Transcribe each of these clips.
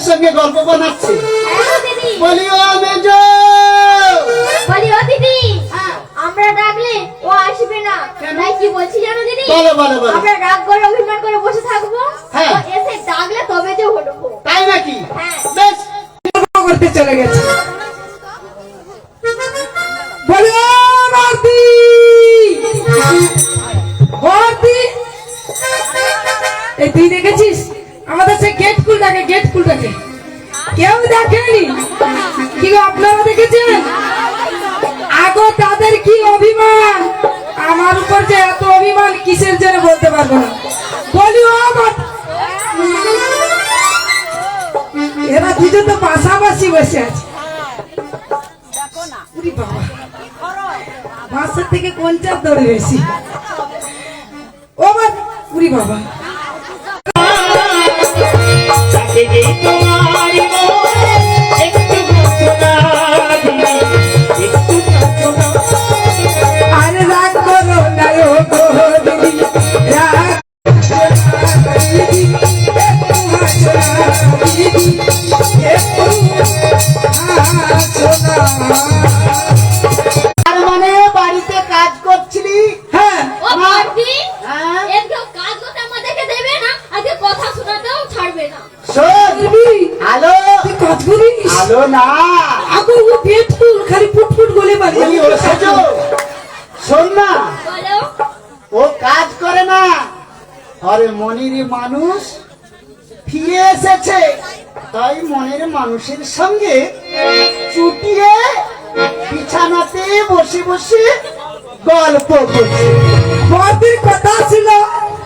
সঙ্গে গল্প বানাচ্ছে। বলিও মেজ, বলিও দিদি, আমরা ডাকলে ও আসবে না, তাই কি বলছি জানো দিদি? বলো বলো বলো। আমরা রাগ করে অভিমান করে বসে থাকবো, হ্যাঁ। ও এসে ডাকলে তবে যে উঠবো। তাই নাকি? হ্যাঁ। বেশ, করতে চলে গেছে। বলো মারতি মারতি, এই তুই দেখেছিস আমাদের সে গেট খুলটাকে, গেট খুলটাকে কেউ দেখেনি কি গো? আপনারা দেখেছেন? আগো তাদের কি অভিমান, আমার উপর যে এত অভিমান কিসের জন্য বলতে পারবো না। বলি ও আমার, এরা দুজন তো পাশাপাশি বসে আছে। বাসের থেকে কোন চাপ ধরে বেশি? ও মা, উরি বাবা, আরে রাগ করো না গো দিদি, রাগ তার মানে বাড়িতে কাজ করছিলি? হ্যাঁ। ও মারতি, হ্যাঁ। এদিকে কাজ করতে আমাদেরকে দেবে না, আজকে কথা শোনাতেও ছাড়বে না। শোন, হ্যালো, তুই কাজ করিস? হ্যালো না, আগো ও পেট ফুল, খালি ফুট ফুট বলে বাড়ি। বলি ও সেজো, শোন না, বলো। ও কাজ করে না, আরে মনির মানুষ ফিরে এসেছে, তাই মনের মানুষের সঙ্গে চুটিয়ে বিছানাতে বসে বসে গল্প করছে। বড়দির কথা ছিল,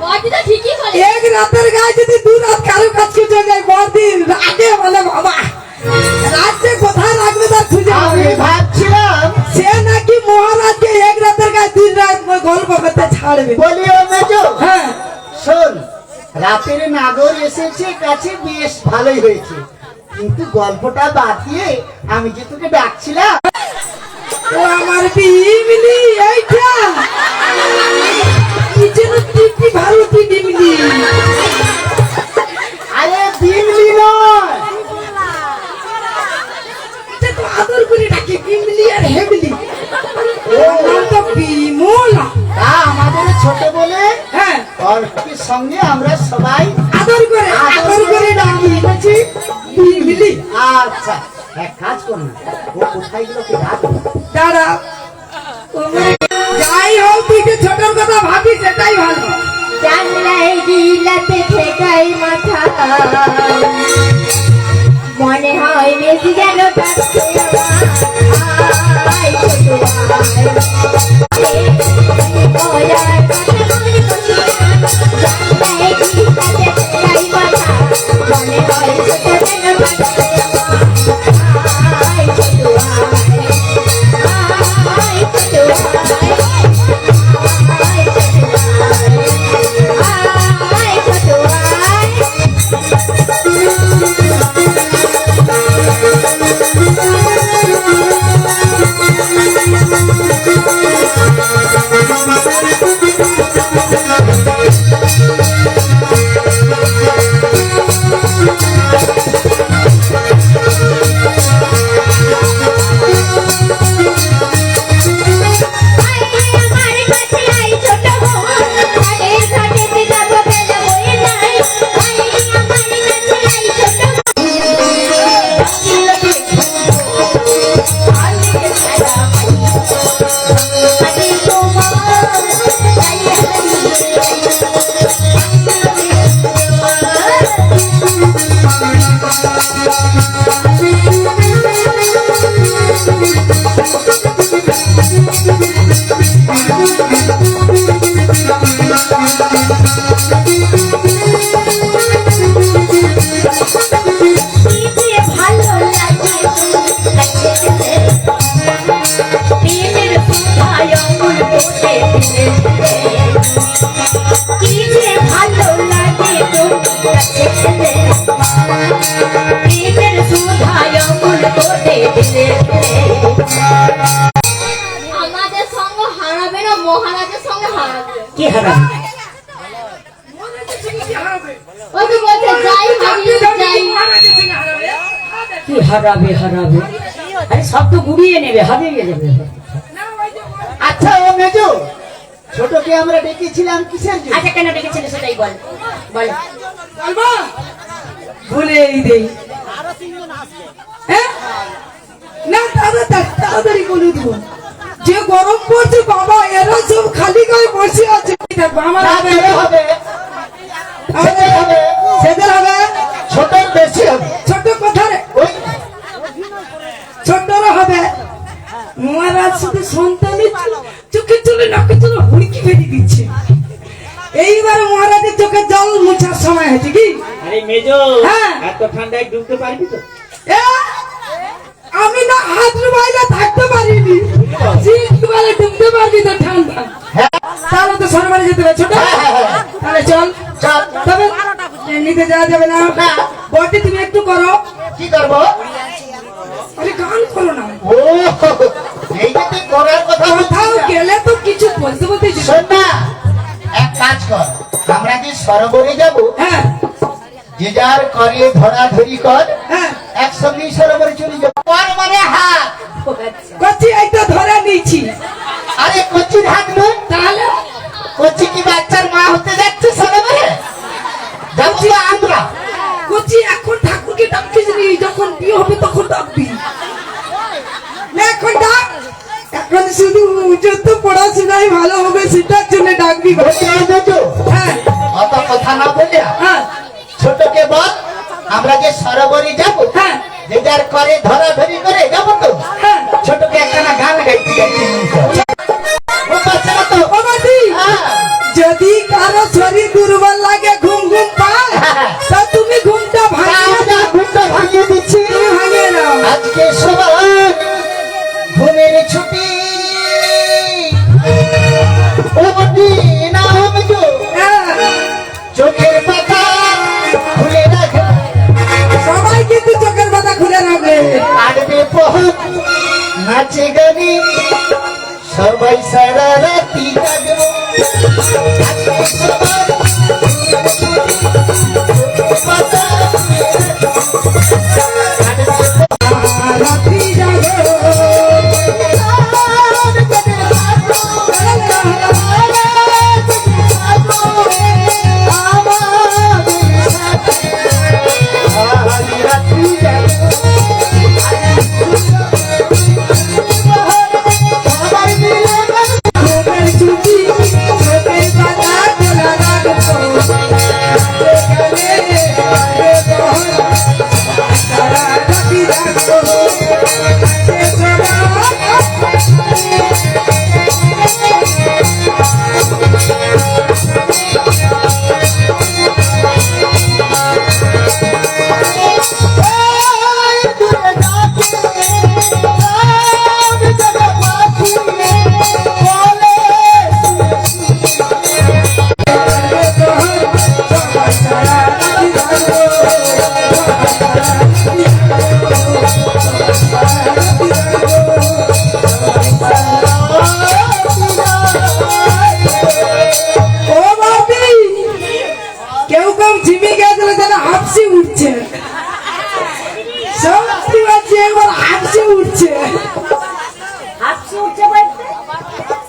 বড়দি তো ঠিকই বলে। এক রাতের গায়ে যদি দু রাত কারো কাজ ছুটে যায়, বড়দিন রাগে বলে বাবা রাতে কোথায় রাখবে তার খুঁজে আমি পাবে না। ভাবছিলাম সে নাকি মহারাজকে এক রাতের গায়ে 3 রাত গল্প করতে ছাড়বে। বলি ও মেজো, হ্যাঁ। শোন, রাতের নাগর এসেছে কাছে, বেশ ভালোই হয়েছে, কিন্তু গল্পটা বাদ দিয়ে আমি যে তোকে ডাকছিলাম, ও আমার বিমলি, এইটা কি যেন টিপি ভালো বিমলি। আরে বিমলি নয়, এটা তো আদর করে ডাকে বিমলি আর হেমলি। ও নাম তো বিমলা। তা আমাদের ছোট বলে হ্যাঁ, গল্পের সঙ্গে আমরা সবাই আদর করে ডাকি বুঝেছি। বিমলি। আচ্ছা, এক কাজ কর না, ও কোথায় গেল কি ডাক? দাঁড়া, যাই হোক তুই যে ছোটর কথা ভাবি সেটাই ভালো। জানলাই গিলাতে ঠেকাই মাথা, মনে হয় মেসি যেন ডাকছে আমায়, ছোট ভাই। ওয়ার কথা মনে করছি না, জানলাই গিলাতে ঠেকাই মাথা, মনে হয় ছোট যেন ডাকছে আমায়, ছোট ভাই। আয় ছোট ভাই, আয় ছোট ভাই, আয় ছোট ভাই। আমাদের সঙ্গ হারাবে না, মহারাজের সঙ্গে হারাবে। কি হারাবে? ও তো বলছে যাই হারিয়ে যাই। কি হারাবে হারাবে, আরে সব তো গুড়িয়ে নেবে, হারিয়ে যাবে। আচ্ছা ও মেজো, ছোটকে আমরা ডেকেছিলাম কিসের জন্য? আচ্ছা কেন ডেকেছিলে সেটাই বল, বল বলবো, ভুলেই দেই। হ্যাঁ না তাড়াতাড়ি বলে দিব, যে গরম পড়ছে বাবা, এরা সব খালি গায়ে বসে আছে। আমার হবে হবে সেদের হবে, ছোট বেশি হবে, ছোট কথা রে, ওই ছোটরা হবে। মহারাজ শুধু সন্তানের চোখে চলে নাকে চলে হুড়কি ফেলে দিচ্ছে। এইবার মহারাজের চোখে জল মুছার সময় হয়েছে কি? আরে মেজো, হ্যাঁ। এত ঠান্ডায় ডুবতে পারবি তো? এ, আমি না হাত বাইরে থাকতে পারিনি, শীতকালে ডুবতে পারবি তো ঠান্ডা। তাহলে তো সরবারে যেতে হবে ছোট, তাহলে চল চল। তবে নিতে যাওয়া যাবে না। বটে তুমি একটু করো, কি করবো? আরে গান করো না, ও এই যে তুই করার কথা কোথাও বলছিস না। গেলে তো কিছু বলতে বলতে শোন না, এক কাজ কর, আমরা যে সরোবরে যাব, হ্যাঁ যে যার করে ধরাধরি কর, হ্যাঁ একসঙ্গেই সরোবরে চলে যাব। কর মানে হাত, কচি এই তো ধরে নিয়েছি, আরে কচির হাত নয়, তাহলে কচি কি বাচ্চার মা হতে যাচ্ছে সরোবরে? যাচ্ছি আমরা। কচি এখন ঠাকুরকে ডাকিস নি, যখন বিয়ে হবে তখন ডাকবি না, এখন ডাক, এখন শুধু যত পড়াশোনায় ভালো হবে সেটার জন্য ডাকবি। বলছি, এই মেজো, হ্যাঁ অত কথা না বলিয়া হ্যাঁ ছোটকে বল, আমরা যে সরোবরে যাব, হ্যাঁ যে যার করে ধরাধরি করে যাব তো। হ্যাঁ ছোটকে একখানা গান গাইতে গাইতে ও বাচ্চা না তো। ও মাসি, হ্যাঁ। যদি কারো শরীর দুর্বল লাগে, ঘুম ঘুম পায়, তা তুমি ঘুমটা ভাঙিয়ে আমরা ঘুমটা ভাঙিয়ে দিচ্ছি। তুমি ভাঙিয়ে নাও। আজকে সবাই ঘুমের ছুটি। ও বন্ধি না মেজো, হ্যাঁ, চোখের পাতা খুলে রাখে, সবাই কিন্তু চোখের পাতা খুলে রাখবে। কাটবে পথ নাচে গানে, সবাই সারা রাতি কাটবো। আজকে সবাই পাতা রাত্রি জাগো, ঘুমের ছুটি, চোখের পাতা খোলা রাখবো। রাতে গেলে রাতে বহর, সারা রাতি জাগবো। আজকে সবাই সারা রাতি ও বাপি, কেউ কেউ ঝিমি গেছিল যেন হাফসি উঠছে, সত্যি বলছি একবার হাফসি উঠছে,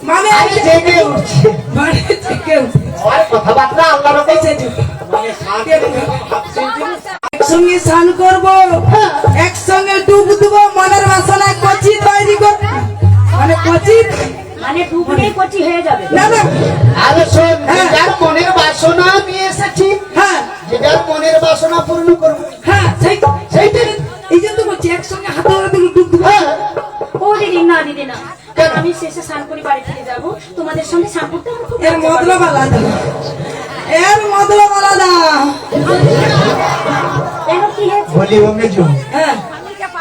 মানে আরে জেগে উঠছে। মানে জেগে উঠছে। আর কথাবার্তা আল্লাহর উপর একসঙ্গে স্নান করবো, একসঙ্গে ডুব দেবো, মনের বাসনায় কচি তৈরি করবো, মানে কচি মানে ডুবলেই কচি হয়ে যাবে। না না, আরে শোন, হ্যাঁ। যার মনের বাসনা নিয়ে এসেছি, হ্যাঁ যে যার মনের বাসনা পূর্ণ করবো। হ্যাঁ সেইটাই, এই জন্য তো বলছি একসঙ্গে হাতে হাতে ডুব দেবো। হ্যাঁ, ও দিদি না দিদি না, আমি শেষে স্নান করে বাড়ি থেকে যাবো, তোমাদের সঙ্গে স্নান করতে আমার খুব এর মতলব আলাদা, এর মতলব আলাদা। কেন কি হয়েছে? বলি ও মেজো, হ্যাঁ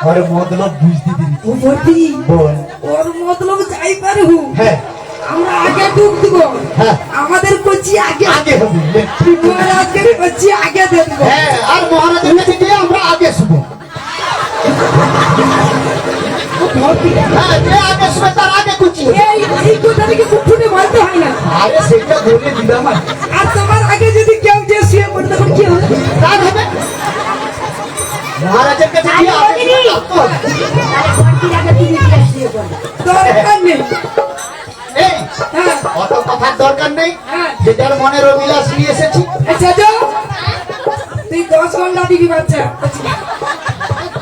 ওর মতলব বুঝতে দিবি। ও ভর্তি, বল। ওর মতলব যাই পারে হু, হ্যাঁ, আমরা আগে ডুব দেবো, হ্যাঁ। আমাদের কচি আগে, আগে হবে। মহারাজকে কচি আগে দিয়ে দেবো। হ্যাঁ, আর মহারাজের কাছে গিয়ে আমরা আগে শুবো। হ্যাঁ, যে আগে শুবে তার আগে কুচি হবে। এই কথাটা কি ফুটফুটে বলতে হয় না? আরে সেটা বলে দিলাম আর কি। আর তোমার আগে যদি কেউ যে শুয়ে পড়ে তখন কি হবে? তার হবে। মহারাজের কাছে গিয়ে তাহলে ও দিদি, আদেশ করতে হবে। তাহলে বড়দির আগে তুমি দিয়ে আসিও বলো। দরকার নেই। এই, হ্যাঁ অত কথার দরকার নেই, হ্যাঁ যেটার মনের অভিলাষ নিয়ে এসেছি। আচ্ছা যাও, তুই 10 ঘন্টা দিবি বাচ্চা।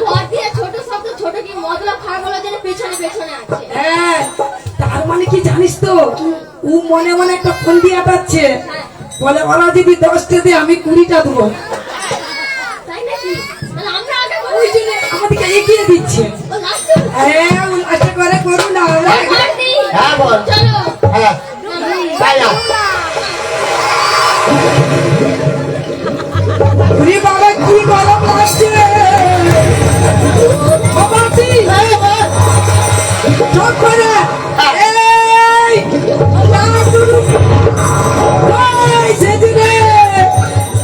বড়দির ছোট শব্দ, ছোট কি মতলব খারাপ বলার জন্য পেছনে পেছনে আছে। হ্যাঁ, তার মানে কি জানিস তো, ও মনে মনে একটা ফোন দিয়ে আটাচ্ছে, বলে ওরা যদি 10টা দিয়ে আমি 20টা দেবো। তাই নাকি? তাহলে আমরা আগে ওই জন্য আমাদেরকে এগিয়ে দিচ্ছে। ও লাস্টে হ্যাঁ, আশা করে করুন না আমরা। বড়দি, হ্যাঁ বল। চলো। হ্যাঁ তাই না? ওরে বাবা কি গরম লাগছে। বাবা তুই চুপ করে। এই, না, ওই সেদিনে,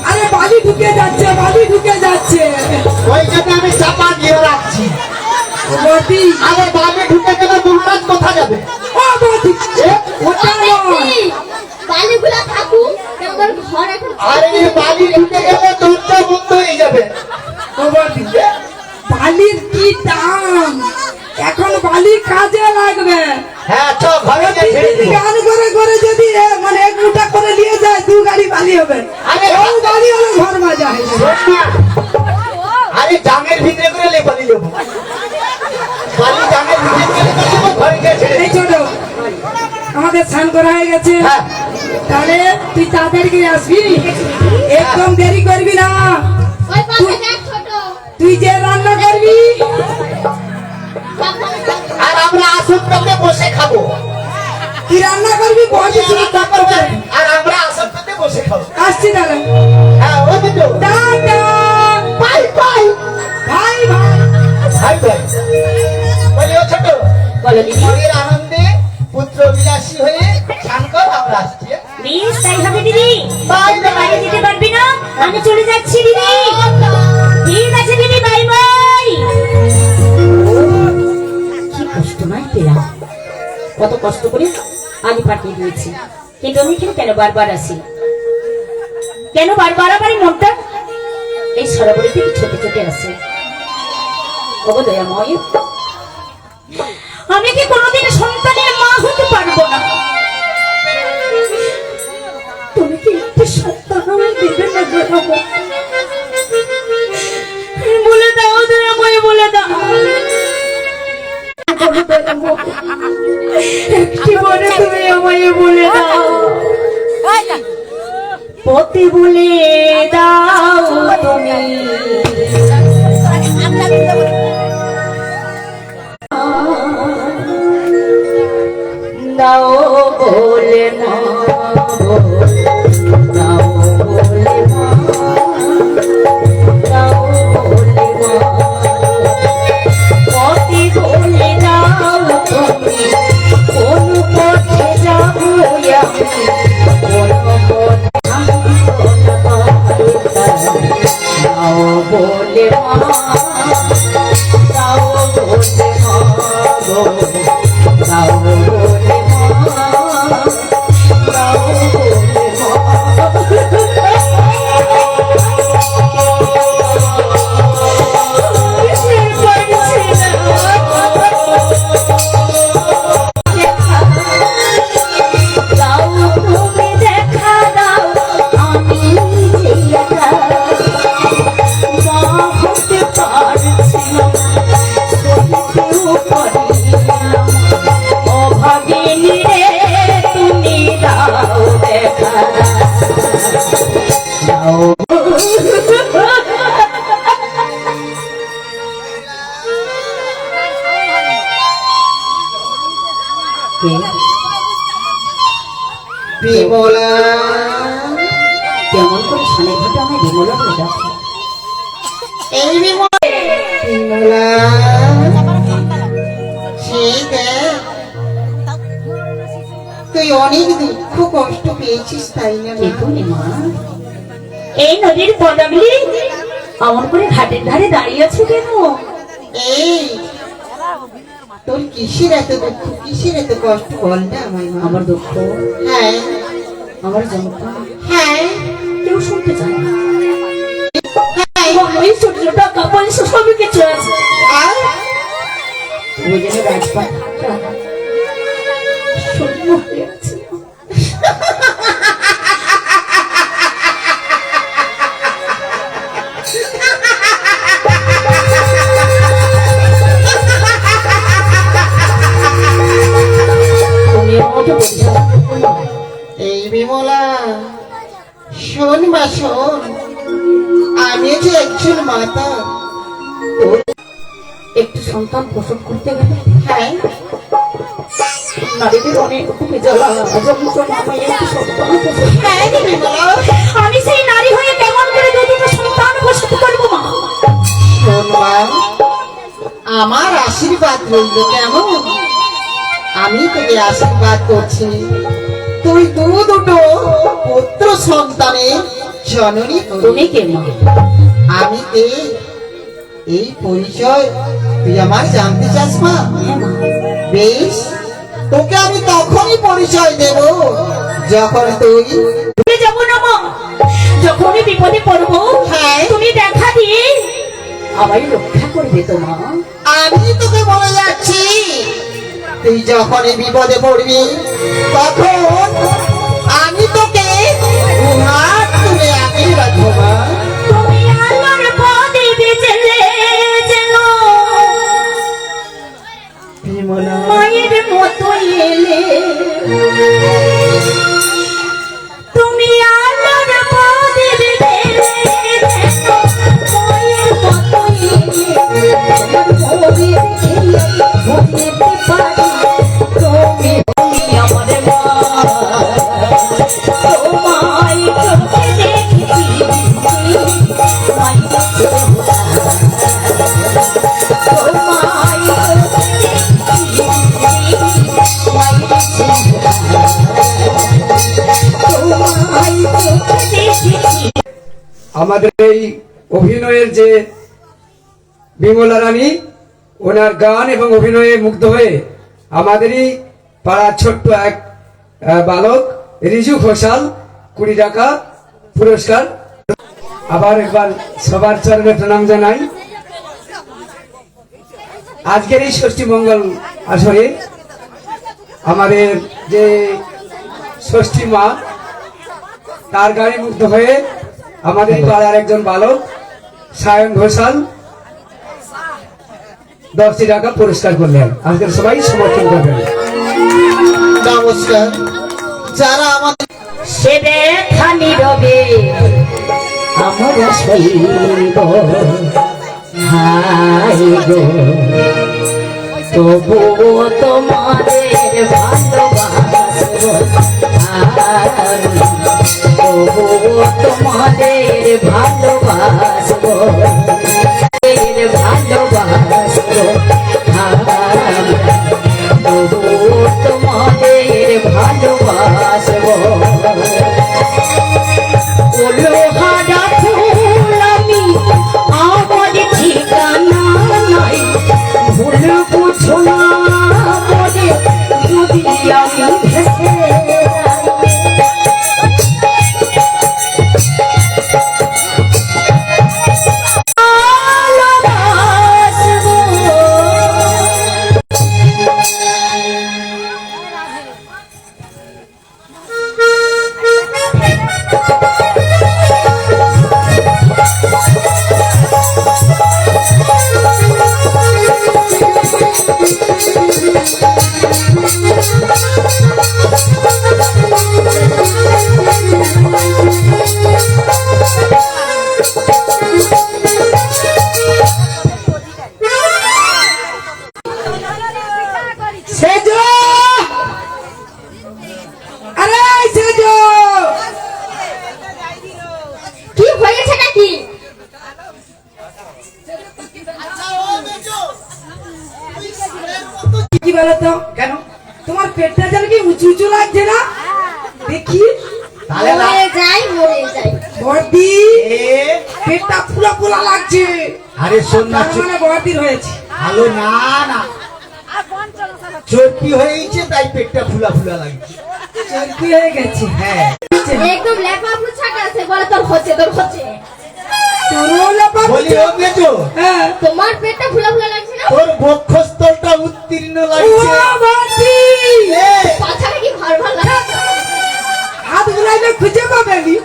আরে বালি ঢুকে যাচ্ছে, বালি ঢুকে যাচ্ছে। ওই জন্য আমি চাপা দিয়ে রাখছি। বৌদি, আরে বামে ঢুকে গেলে মহারাজ কোথা যাবে? ও বৌদি, ওটা নয়। বালিগুলা থাকুক, কেমন ঘর এখন আরে এই বালি ঢুকে গেলে দরজা বন্ধ হয়ে যাবে। ও বৌদি, বালির কি দাম, এখন বালি কাজে লাগবে। হ্যাঁ চ ঘরে গিয়ে ছেড়ে যদি দিবো। গান করে করে যদি মানে 1 মুঠা করে নিয়ে যায়, 2 গাড়ি বালি হবে। আরে এই বালি হলো ঘর মাজা হয়ে যাবে। শোন না, আরে জামের ভিতরে করে লে বালি দেবো। বালি জামের ভিতরে করে দেবো, ঘরে গিয়ে ছেড়ে এই দিবো। ছোট, আমাদের স্নান করা হয়ে গেছে, হ্যাঁ তাহলে তুই তাড়াতাড়ি করে আসবি, একদম দেরি করবি না। ওই পাশে দেখ ছোট। তুই যে রান্না করবি, আর আমরা আসন পেতে বসে খাবো। তুই রান্না করবি, বসে শুধু তারপর করবি। আর আমরা আসন পেতে বসে খাবো। আসছি তাহলে, হ্যাঁ ওই তো টাটা, বাই বাই ভাই ভাই। ভাই ভাই বলি ও ছোট, বলো দিদি। মনের আনন্দে পুত্র বিলাসী হয়ে স্নান কর, আমরা আসছি। প্লিজ তাই হবে দিদি। বাই তুমি বাইরে যেতে পারবি না, আমি চলে যাচ্ছি দিদি। ঠিক আছে দিদি, বাই বাই। কি কষ্ট নয় পেলাম, কত কষ্ট করে আমি পাঠিয়ে দিয়েছি, কিন্তু আমি এখানে কেন বারবার আসি, কেন বারবার আমার এই মনটা এই সরোবরের দিকে ছোটে ছোটে আসে। ওগো দয়াময়, আমি কি কোনোদিন সন্তানের মা হতে পারবো না? তুমি কি একটু সন্তান আমায় দেবে না দয়াময়? বলে দাও দয়াময়, বলে দাও। একটি বলে তুমি আমায় বলে দাও, পতি বলে দাও তুমি। দাও বলে মা, দাও বলে মা, দাও বলে মা, পতি বলে দাও তুমি। কোন পথে যাবো আমি, কোন পথে থামবো না পায়ে। দাও বলে মা, দাও বলে মা গো, দাও বলে মা, দাও বলে মা। দাও তুমি দেখা দাও, আমি যে একা মা হতে পারছি না, সত্যিও পারি না। অভাগিনী রে তুমি দাও দেখা দাও। বিমলা কেমন করে সানের ঘটে আমায় বিমলা বলে ডাকে? এই বিমলা সেই দেখ, তুই অনেক দুঃখ কষ্ট পেয়েছিস তাই না মা? দেখুন মা, এই নদীর পদাগুলি অমন করে ঘাটের ধারে দাঁড়িয়ে আছে কেন? এই তোর কিসের এত দুঃখ, কিসের এত কষ্ট বল না আমায় মা? আমার দুঃখ, হ্যাঁ আমার যন্ত্রণা হ্যাঁ কেউ শুনতে চায় না। হ্যাঁ ঐশ্বর্য টাকা পয়সা সবই কিছু আছে, আর ওই জন্য রাজপাট শূন্য হয়ে আছে। তুমি আমাকে বলছো এই বিমলা, শোন মা শোন, আমি যে একজন মাতা। একটু সন্তান প্রসব করতে গেলে হ্যাঁ, নারীদের অনেক রকমের জ্বালা যন্ত্রণা, আমি একটু সন্তান প্রসব হ্যাঁ রে বিমলা। আমি সেই নারী হয়ে কেমন করে দুটো সন্তান প্রসব করবো মা? শোন মা, আমার আশীর্বাদ রইল কেমন? আমি তোকে আশীর্বাদ করছি, তুই দুটো পুত্র সন্তানের জননী হবি। তুমি কে মা? আমি কে, এই পরিচয় তুই আমার জানতে চাস মা? হ্যাঁ মা। বেশ, তোকে আমি তখনই পরিচয় দেব যখন তুই তুমি যাবো না মা, যখনই বিপদে পড়বো হ্যাঁ। তুমি দেখা দিয়ে আমায় রক্ষা করবে তো মা। আমি তোকে বলে যাচ্ছি, তুই যখনই বিপদে পড়বি তখন আমি তোকে হাত তুলে আগিয়ে রাখবো মা। তুমি আলোর প্রদীপে জ্বেলে যেন বিমলা, মায়ের মতো এলে, তুমি আলোর প্রদীপে জ্বেলে যেন মায়ের মতো এলে, তোমার মোহে খেলে ভুলতে পারি, তুমি আমার মা, তোমায় চোখে দেখেছি মায়ের চেহারা, তোমায় চোখে দেখেছি মায়ের চেহারা, তোমায় চোখে দেখেছি। আমাদের এই অভিনয়ের যে বিমলা রানী, ওনার গান এবং অভিনয়ে মুগ্ধ হয়ে আমাদেরই পাড়ার ছোট্ট এক বালক রিজু ঘোষাল 20 টাকা পুরস্কার। আবার একবার সবার চরণে প্রণাম জানাই। আজকের এই ষষ্ঠী মঙ্গল আসরে আমাদের যে ষষ্ঠী মা, তার গানে মুগ্ধ হয়ে আমাদের পাড়ার একজন বালক সায়ন ঘোষাল 10 টাকা পুরস্কার করলেন। আজকের সবাই সমর্থন করবেন। নমস্কার। যারা আমাদের সে দেখা নীরবে আমরা সইব, হাই গো তবুও তোমাদের ভালোবাসবো, তবুও তোমাদের ভালোবাসবো, ভালোবাসবো, তবুও তোমাদের ভালোবাসবো। লোহারা ফুল আমি আমার ঠিকানা নাই, ভুল বুঝো না বলে যদি আমি ভেসে বলতো কেন তোমার পেটটা যেন কি উঁচু উঁচু লাগছে না? দেখি তাহলে বর্দি পেটটা ফুলা ফুলা লাগছে। আরে শোন না, তার মানে বর্দির হয়েছে। ভালো না না চর্বি হয়েছে তাই পেটটা ফুলা ফুলা লাগছে। চর্বি হয়ে গেছে। হ্যাঁ একদম লেপা পুছা গেছে বলে তোর হচ্ছে তোরওলা বলি পাচ্ছ ও মেজো, হ্যাঁ তোমার পেটটা ফুলা ফুলা লাগছে না? তোর বক্ষস্থলটা উত্তীর্ণ লাগছে। ও বাতি এ, পাছাটা কি ভার ভার লাগছে? হাত গুলাইলে খুঁজে পাবেনি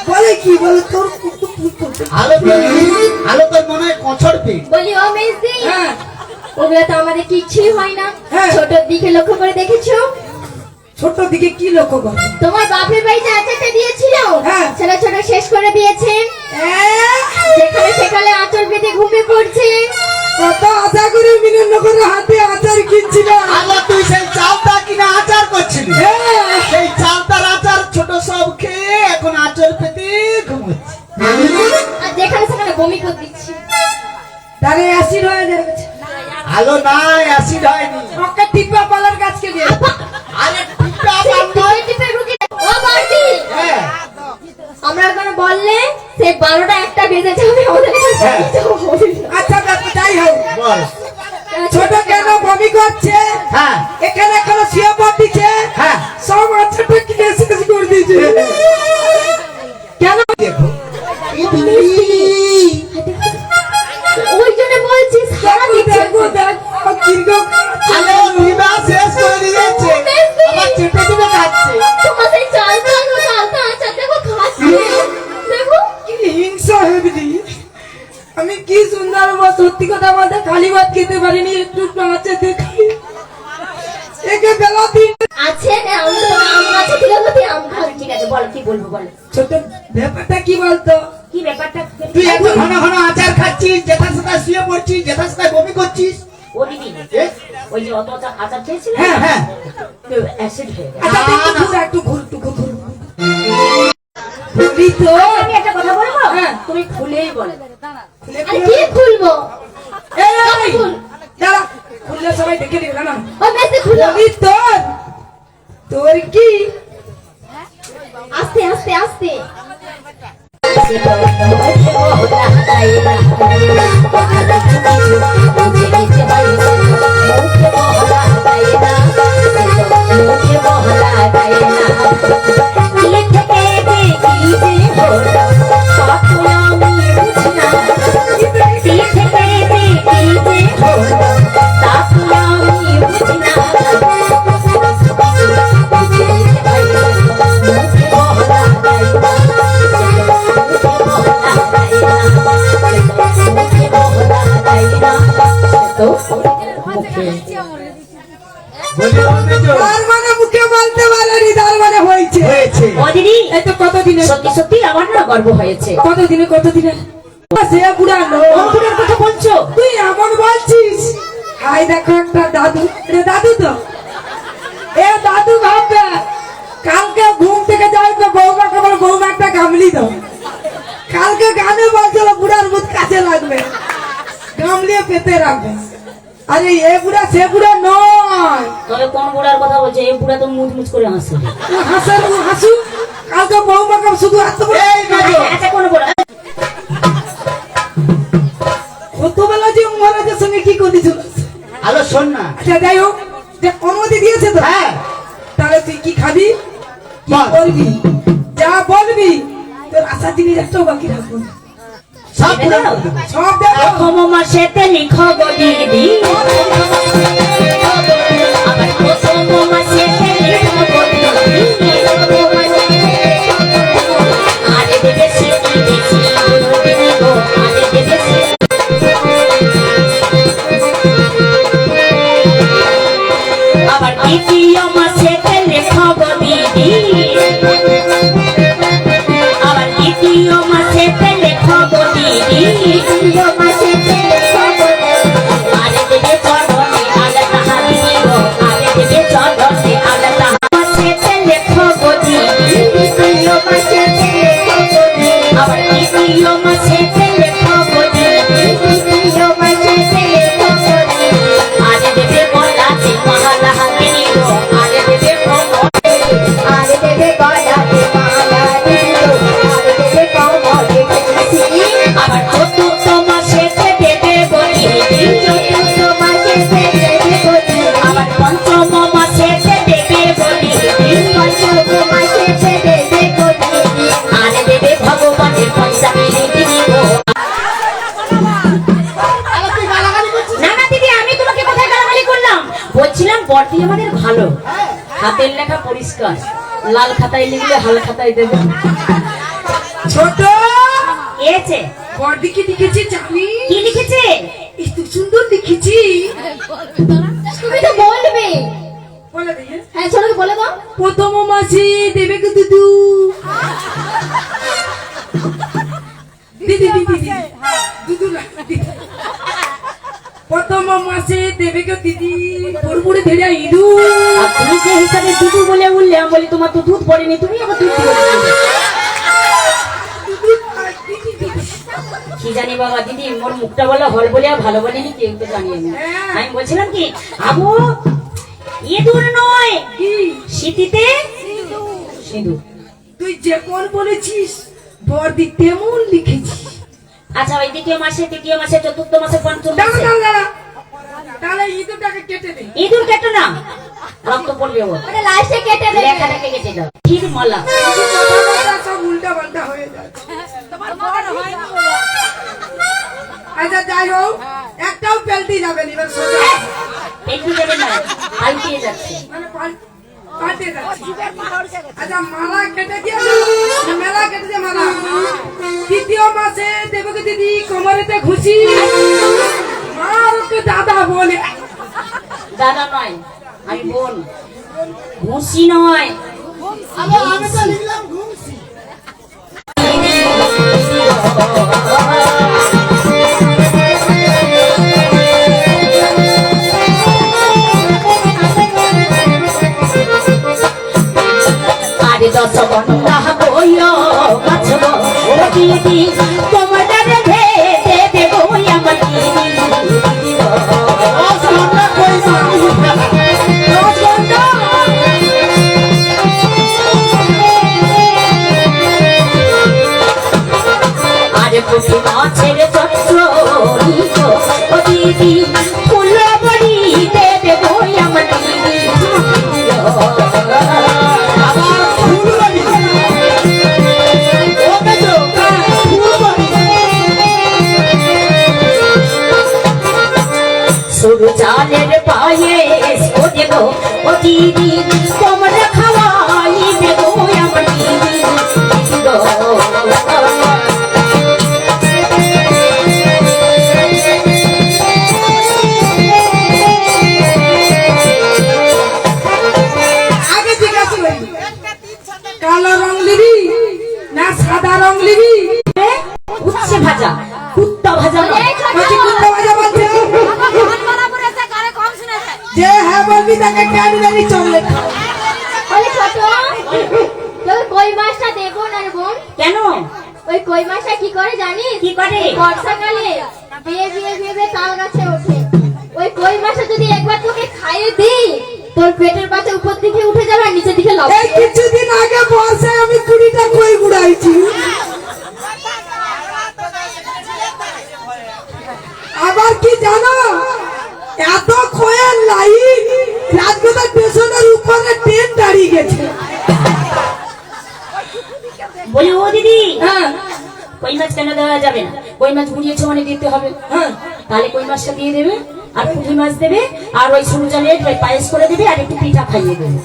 বলে কি বলে তোর কুটু কুটু আলো তোর মনে হয় কছর পেট। বলি ও মেজদি, হ্যাঁ ওগুলো তো আমাদের কিছুই হয় না। হ্যাঁ। ছোটর দিকে লক্ষ্য করে দেখেছো? ছোট দিকে কি লক্ষ্য করো তোমার বাপের বাড়ি যে আচারটা দিয়েছিল, হ্যাঁ। ছেলে ছোট শেষ করে দিয়েছেন। যেখানে সেখানে আচার পেতে ঘুমিয়ে পড়ছে। কত আশা করে মিলনগরের হাতে আচার কিনছিলাম আলো তুই সেই চালটা কিনা আচার করছিলি, সেই চালটার আচার ছোট সব খেয়ে এখন আচার পেতে ঘুমোচ্ছে। আর যেখানে সেখানে বমি করে দিচ্ছি। তারে অ্যাসিড হয়ে যাচ্ছে আলো নাই, অ্যাসিড হয়নি। ওকে টিপা পালার গাছকে দিয়ে আরে টিপা সেই বাবা। টিপে টিপে রুগী। ও বাড়ি, হ্যাঁ, আমরা এখন বললে সে 12টা 1টা বেজে যাবে, আমাদের কাছে হ্যাঁ। যাওয়া হবে না। আচ্ছা ব্যাপার যাই হোক বল। ছোট কেন বমি করছে হ্যাঁ, এখানে এখনো শুয়ে পড়ছে হ্যাঁ। সব আচ্ছাটা কিনে শেষ করে দিয়েছে কেন দেখো এই দিদি, ওই জন্য বলছি সারা দিচ্ছে। দেখো দেখো কিরকম আলো দিবা শেষ করে দিয়েছে, আবার চেপে চেপে খাচ্ছে। তোমার সেই চালটা আচার দেখো খাচ্ছে। দেখো কি হিংসা হেবলি আমি কি সুন্দর সত্যি কথা বলতে খালি ভাত খেতে পারিনি একটু আছে দেখাই একে বেলা দিন আছে না, আম আছে, ঠিক আছে আম খাবে, ঠিক আছে বলো কি বলবো বলো। ছোট ব্যাপারটা কি বলতো কি ব্যাপারটা? তুই এত ঘন ঘন আচার খাচ্ছিস, যেথা সেথা শুয়ে পড়ছিস, যেথা সেথা বমি করছিস। ও দিদি, এ? ওই যে অত আচার খেয়েছিল, হ্যাঁ, হ্যাঁ। অ্যাসিড হয়ে গেছে। আচ্ছা একটু ঘুর একটু ঘুর বলি তো আমি একটা কথা বলবো, হ্যাঁ। তুমি খুলেই বলো। খুলে আরে কি খুলবো? এই, খুল। দাঁড়া খুললে সবাই দেখে দিবে না ও মেসে খুলো। বলি তোর কি আস্তে আস্তে আস্তে। বলি ও মেজো, তার মানে মুখে বলতে পারেনি তার মানে হয়েছে হয়েছে। ও দিদি, এই তো কতদিনে সত্যি সত্যি আমার না গর্ব হয়েছে। কতদিনে সে পুরানো বন্ধুদের কথা বলছো? তুই এমন বলছিস হাই দেখো একটা দাদু রে দাদু তো এ দাদু ভাববে কালকে ঘুম থেকে যাইবে বৌমাকে বলে বৌমা একটা গামলি দাও কালকে গানে বলছিল বুড়ার মুখ কাছে লাগবে গামলিয়ে পেতে রাখবে আরে এ বুড়া সে বুড়া নয় তবে কোন বুড়ার কথা বলছে? এই বুড়া তো মুচমুচ করে হাসে। হাসার হাসু কালকে বৌমাকে শুধু এত বড় এই মেজো, আচ্ছা কোন বুড়া? কতবেলা যে মহারাজের সঙ্গে কি করেছিল আলো শোন না। আচ্ছা যাই হোক যে অনুমতি দিয়েছে তো হ্যাঁ, তাহলে তুই কি খাবি কি বল। করবি যা বলবি তোর আশা জিনিস একটাও বাকি রাখবো না। সব পূরণ করে দেবো। সব দেবো প্রথম মাসেতে লিখো গো দিদি, আবার প্রথম মাসেতে লিখো গো দিদি, আরে দেবে সিটি বেশি দিদি গো, আরে দেবে সিটি। আবার দ্বিতীয় মাসেতে লিখো গো দিদি, আবার দ্বিতীয় মাসেতে লিখো গো দিদি, তৃতীয় মাসেতে লিখো গো দিদি, আরে দেবে চরণে আলে তাহার হাতের লেখা পরিষ্কার, লাল খাতায় লিখলে হাল খাতায় দেবে। ছোট এসে বড়দি কি লিখেছি জানি? কি লিখেছে? এত সুন্দর লিখেছি। তুমি তো বলবে। বলে দিই হ্যাঁ? হ্যাঁ ছোটকে বলে দাও। প্রথম মাসে দেবে কি দুদু? দিদি দিদি দিদি দুদু না, দিদি। প্রথম মাসে দেবে কি দিদি পুরপুরে ধরে ইদু। আর তুমি যে হিসাবে দুধ বলে উঠলে আমি বলি তোমার তো দুধ পড়েনি, তুমি আবার দুধ দিলে। কি জানি বাবা দিদি, মোর মুখটা বলা হল বলে আর ভালো বলেনি, কেউ তো জানি না। আমি বলছিলাম কি আবু ইঁদুর নয়, কি শীতিতে সিঁদুর। তুই যে কোন বলেছিস বড়দি তেমন লিখেছি। আচ্ছা ওই দ্বিতীয় মাসে, তৃতীয় মাসে, চতুর্থ মাসে, পঞ্চম দাঁড়া মাসে দাঁড়া দাঁড়া, তাহলে ইঁদুরটাকে কেটে দে। ইঁদুর কেটো না, রক্ত পড়বে ওর। ওটা লাস্টে কেটে দেবে। লেখাটাকে কেটে দাও। ঠিক মলা কিছু কথাবার্তা সব উল্টা পাল্টা হয়ে যাচ্ছে। আচ্ছা যাই হোক, একটাও পেলতে যাবে না, এবার সোজা পেটে যাবে না, পাল্টিয়ে যাচ্ছে। মানে পাল্টে যাচ্ছে। আচ্ছা মালা কেটে দিয়েছে, মেলা কেটে দিয়ে মালা। তৃতীয় মাসে দেবকে দিদি কোমরেতে ঘুষি, আর ওকে দাদা বলে। দাদা নয়, আমি বোন। ঘুষি নয়, আমি তো লিখলাম ঘুমছি। আরে দশ ঘন্টা বইও বাঁচব ও দিদি, তোমার দ্বারে ভেদে দেব আমার দিদি। আরে পুষি মাছের চত্র ও দিদি, ফুল বড়ি দেবে বই আমার দিদি। সরু চালের পায়ে ও দেব ও দিদি, তোমরা খাওয়াই দেব আমার দিদি। আগে জিজ্ঞাসা করি, কালো রং লিবি না সাদা রং লিবি? উচ্ছে ভাজা, কুত্তা ভাজা নয়। বলছি কুত্তা ভাজা বলছে। যে হ্যাঁ বলবি তাকে ক্যাডবেরি চকলেট খাও। ওই ছোট তোর কই মাছটা দেবো না রে বোন? কেন? ওই কই মাছটা কি করে জানিস? কি করে? বর্ষাকালে বিয়ে বিয়ে বিয়ে তাল গাছে ওঠে। ওই কই মাছটা যদি একবার তোকে খাইয়ে দিই, তোর পেটের পাশে উপর দিকে উঠে যাবে আর নিচের দিকে এই লবে। কিছুদিন আগে বর্ষায় আমি 20টা কই গুড়াইছি। আবার কি জানো, এত খয়ের লাইন রাজগোদা স্টেশনের উপরে ট্রেন দাঁড়িয়ে গেছে। বলি ও দিদি, হ্যাঁ কই মাছ কেন দেওয়া যাবে না? কই মাছ গুড়িয়েছে মানে দিতে হবে। হ্যাঁ তাহলে কই মাছটা দিয়ে দেবে, আর পুঁটি মাছ দেবে, আর ওই সরু জালের ওই পায়েস করে দেবে, আর একটু পিঠা খাইয়ে দেবে।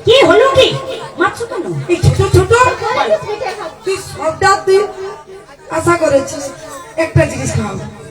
কি হলো কি? মারছো কেন? এই ছোট ছোট তুই সবটা তুই আশা করেছিস একটা জিনিস খাওয়াবো।